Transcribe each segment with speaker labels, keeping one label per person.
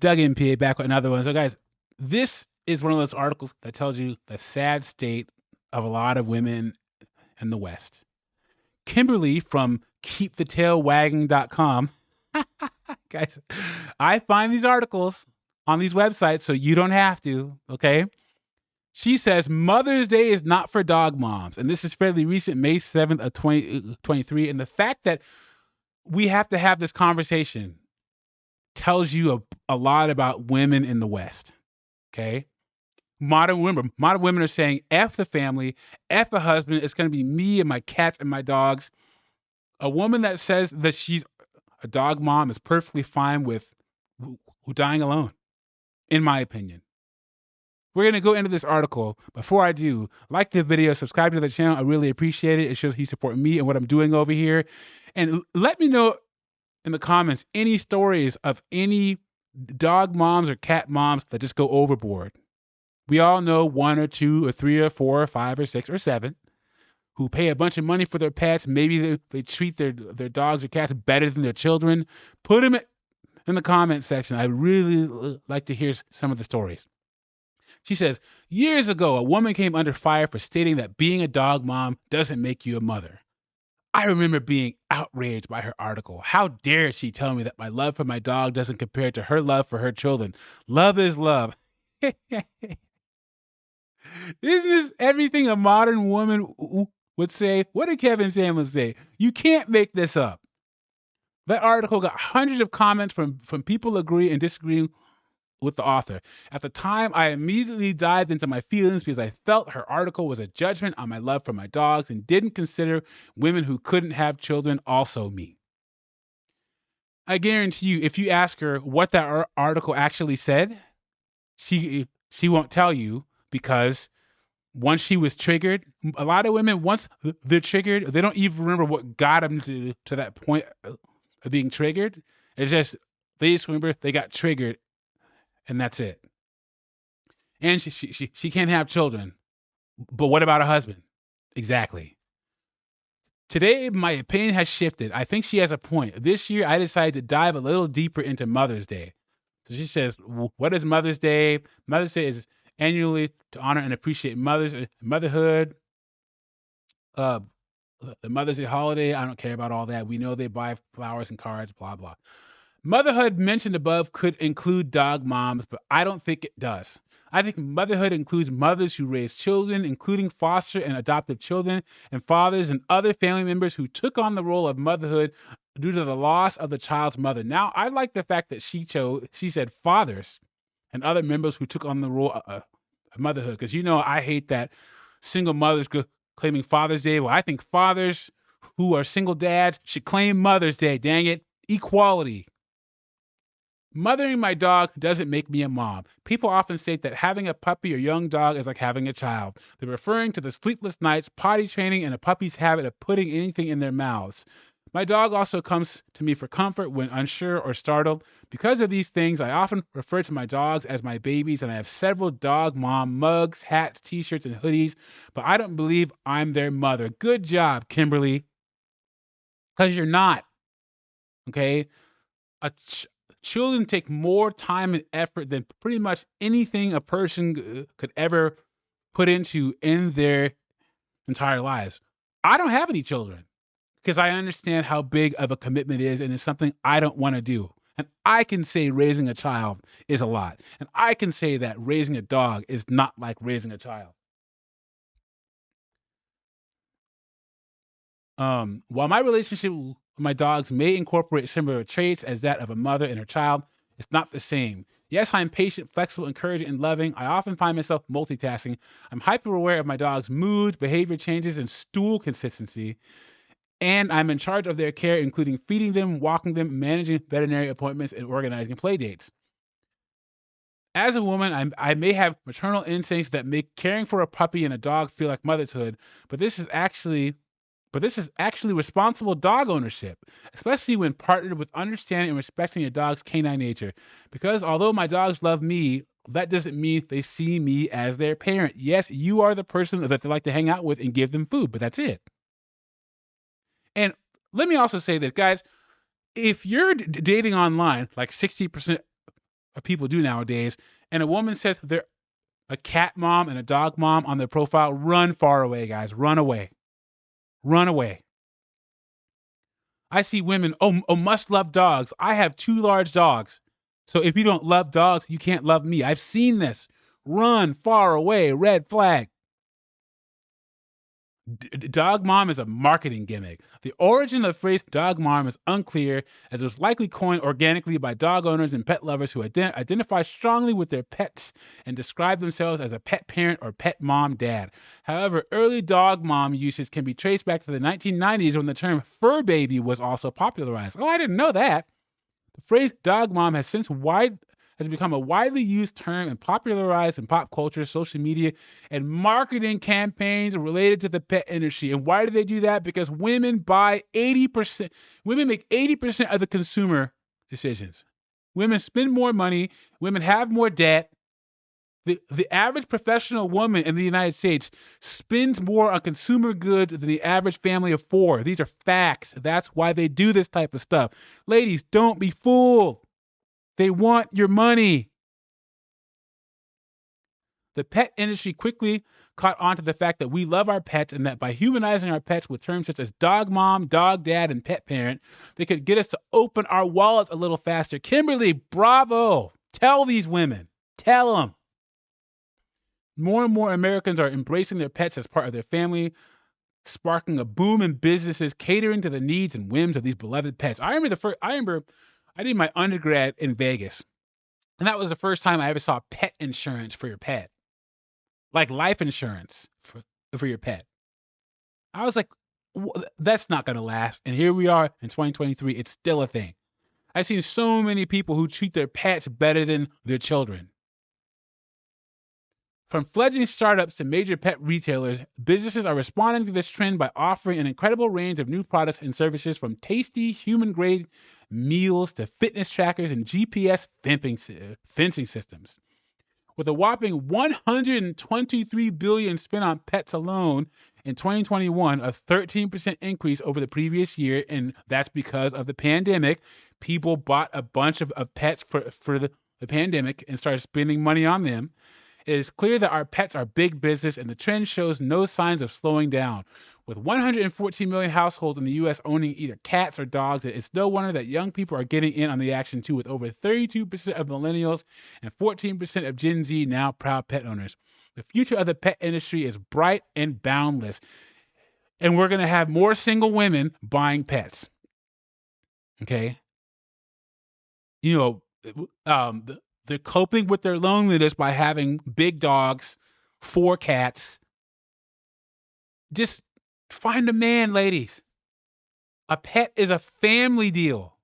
Speaker 1: Doug MPA back with another one. So, guys, this is one of those articles that tells you the sad state of a lot of women in the West. Kimberly from keepthetailwagging.com. Guys, I find these articles on these websites so you don't have to, okay? She says Mother's Day is not for dog moms. And this is fairly recent, May 7th of 2023. And the fact that we have to have this conversation tells you a lot about women in the West, okay? Modern women are saying, F the family, F the husband. It's going to be me and my cats and my dogs. A woman that says that she's a dog mom is perfectly fine with dying alone, in my opinion. We're going to go into this article. Before I do, like the video, subscribe to the channel. I really appreciate it. It shows you support me and what I'm doing over here. And let me know in the comments any stories of any dog moms or cat moms that just go overboard. We all know 1 or 2 or 3 or 4 or 5 or 6 or 7 who pay a bunch of money for their pets. Maybe they treat their dogs or cats better than their children. Put them in the comment section. I really like to hear some of the stories. She says, years ago, a woman came under fire for stating that being a dog mom doesn't make you a mother. I remember being outraged by her article. How dare she tell me that my love for my dog doesn't compare to her love for her children? Love is love. Isn't this everything a modern woman would say? What did Kevin Samuels say? You can't make this up. That article got hundreds of comments from people agreeing and disagreeing with the author. At the time, I immediately dived into my feelings because I felt her article was a judgment on my love for my dogs and didn't consider women who couldn't have children also me. I guarantee you, if you ask her what that article actually said, she won't tell you, because once she was triggered, a lot of women, once they're triggered, they don't even remember what got them to that point of being triggered. It's just, they just remember they got triggered, and that's it. And she can't have children. But what about a husband? Exactly. Today, my opinion has shifted. I think she has a point. This year, I decided to dive a little deeper into Mother's Day. So she says, what is Mother's Day? Mother's Day is annually to honor and appreciate motherhood. The Mother's Day holiday, I don't care about all that. We know they buy flowers and cards, blah, blah. Motherhood mentioned above could include dog moms, but I don't think it does. I think motherhood includes mothers who raise children, including foster and adoptive children, and fathers and other family members who took on the role of motherhood due to the loss of the child's mother. Now, I like the fact that she said fathers and other members who took on the role of motherhood, because I hate that single mothers claiming Father's Day. Well, I think fathers who are single dads should claim Mother's Day. Dang it. Equality. Mothering my dog doesn't make me a mom. People often state that having a puppy or young dog is like having a child. They're referring to the sleepless nights, potty training, and a puppy's habit of putting anything in their mouths. My dog also comes to me for comfort when unsure or startled. Because of these things, I often refer to my dogs as my babies, and I have several dog mom mugs, hats, t-shirts, and hoodies, but I don't believe I'm their mother. Good job, Kimberly. Because you're not. Okay? Children take more time and effort than pretty much anything a person could ever put into in their entire lives. I don't have any children because I understand how big of a commitment it is, and it's something I don't want to do. And I can say raising a child is a lot. And I can say that raising a dog is not like raising a child. While my relationship with my dogs may incorporate similar traits as that of a mother and her child, it's not the same. Yes, I'm patient, flexible, encouraging, and loving. I often find myself multitasking. I'm hyper aware of my dog's mood, behavior changes, and stool consistency. And I'm in charge of their care, including feeding them, walking them, managing veterinary appointments, and organizing play dates. As a woman, I may have maternal instincts that make caring for a puppy and a dog feel like motherhood, but this is actually responsible dog ownership, especially when partnered with understanding and respecting a dog's canine nature. Because although my dogs love me, that doesn't mean they see me as their parent. Yes, you are the person that they like to hang out with and give them food, but that's it. And let me also say this, guys. If you're dating online, like 60% people do nowadays, and a woman says they're a cat mom and a dog mom on their profile, run far away, guys. Run away. Run away. I see women, oh, must love dogs. I have 2 large dogs. So if you don't love dogs, you can't love me. I've seen this. Run far away. Red flag. Dog mom is a marketing gimmick. The origin of the phrase dog mom is unclear, as it was likely coined organically by dog owners and pet lovers who identify strongly with their pets and describe themselves as a pet parent or pet mom dad. However, early dog mom usage can be traced back to the 1990s when the term fur baby was also popularized. Oh, I didn't know that. The phrase dog mom has become a widely used term and popularized in pop culture, social media, and marketing campaigns related to the pet industry. And why do they do that? Because women make 80% of the consumer decisions. Women spend more money, women have more debt. The average professional woman in the United States spends more on consumer goods than the average family of 4. These are facts. That's why they do this type of stuff. Ladies, don't be fooled. They want your money. The pet industry quickly caught on to the fact that we love our pets and that by humanizing our pets with terms such as dog mom, dog dad, and pet parent, they could get us to open our wallets a little faster. Kimberly, bravo. Tell these women. Tell them. More and more Americans are embracing their pets as part of their family, sparking a boom in businesses catering to the needs and whims of these beloved pets. I remember I did my undergrad in Vegas, and that was the first time I ever saw pet insurance for your pet, like life insurance for your pet. I was like, that's not going to last. And here we are in 2023. It's still a thing. I've seen so many people who treat their pets better than their children. From fledgling startups to major pet retailers, businesses are responding to this trend by offering an incredible range of new products and services, from tasty human-grade meals to fitness trackers and GPS fencing systems. With a whopping $123 billion spent on pets alone in 2021, a 13% increase over the previous year, and that's because of the pandemic. People bought a bunch of pets for the pandemic and started spending money on them. It is clear that our pets are big business, and the trend shows no signs of slowing down. With 114 million households in the U.S. owning either cats or dogs, it's no wonder that young people are getting in on the action too, with over 32% of millennials and 14% of Gen Z now proud pet owners. The future of the pet industry is bright and boundless, and we're going to have more single women buying pets. Okay? You know, they're coping with their loneliness by having big dogs, 4 cats. Just find a man, ladies. A pet is a family deal.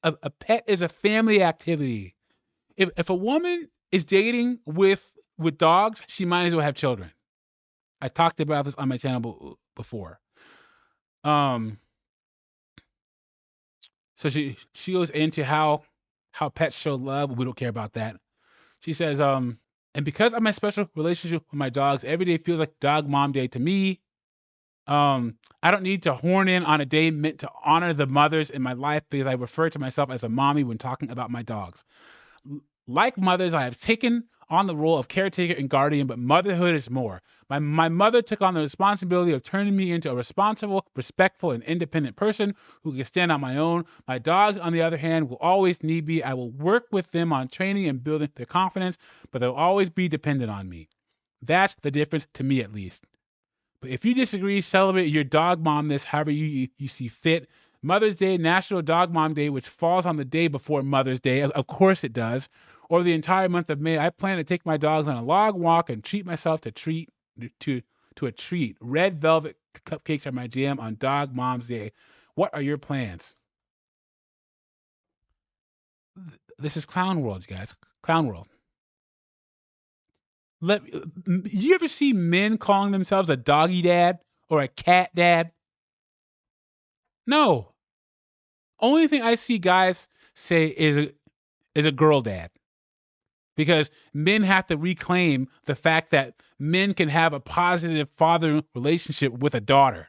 Speaker 1: A pet is a family activity. If a woman is dating with dogs, she might as well have children. I talked about this on my channel before. So she goes into how pets show love. We don't care about that. She says, and because of my special relationship with my dogs, every day feels like Dog Mom Day to me. I don't need to horn in on a day meant to honor the mothers in my life, because I refer to myself as a mommy when talking about my dogs. Like mothers, I have taken on the role of caretaker and guardian, but motherhood is more. My mother took on the responsibility of turning me into a responsible, respectful, and independent person who can stand on my own. My dogs, on the other hand, will always need me. I will work with them on training and building their confidence, but they'll always be dependent on me. That's the difference, to me at least. But if you disagree, celebrate your dog momness however you see fit. Mother's Day, National Dog Mom Day, which falls on the day before Mother's Day, of course it does, or the entire month of May, I plan to take my dogs on a long walk and treat myself to a treat. Red velvet cupcakes are my jam on Dog Mom's Day. What are your plans? This is Clown World, guys. Clown World. You ever see men calling themselves a doggy dad or a cat dad? No. Only thing I see guys say is a girl dad. Because men have to reclaim the fact that men can have a positive father relationship with a daughter,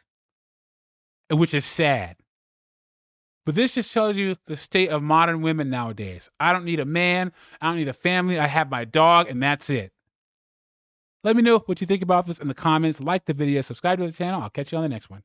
Speaker 1: which is sad. But this just tells you the state of modern women nowadays. I don't need a man. I don't need a family. I have my dog, and that's it. Let me know what you think about this in the comments. Like the video, subscribe to the channel. I'll catch you on the next one.